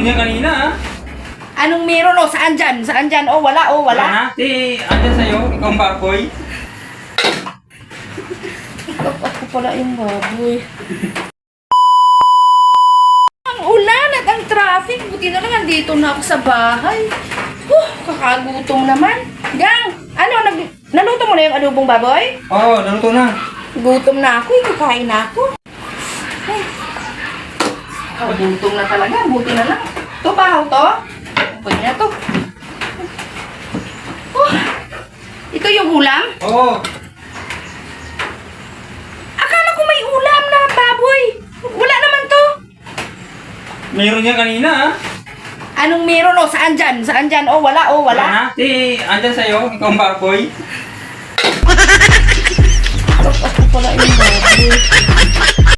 niya kanina ah. Anong meron? O, saan dyan? Saan dyan? O, wala. O, wala. Ha? Di, andyan sa'yo. Ikaw ang baboy. Ako pala yung baboy. Ang ulan at ang traffic. Buti na lang andito na ako sa bahay. Kakagutom naman. Gang, naluto mo na yung adobong baboy? Oo, naluto na. Gutom na ako. Kakain na ako. Ay. Gutom na talaga. Buti na lang. Ito bahaw to? Pwede na to. Ito yung ulam? Oo. Akala ko may ulam na baboy. Wala naman to. Meron niya kanina ah. Anong meron? O, saan dyan? Saan dyan? O, wala. O, wala. Ha? Di, andyan sa'yo. Ikaw ang baboy. Ako pala yung baboy.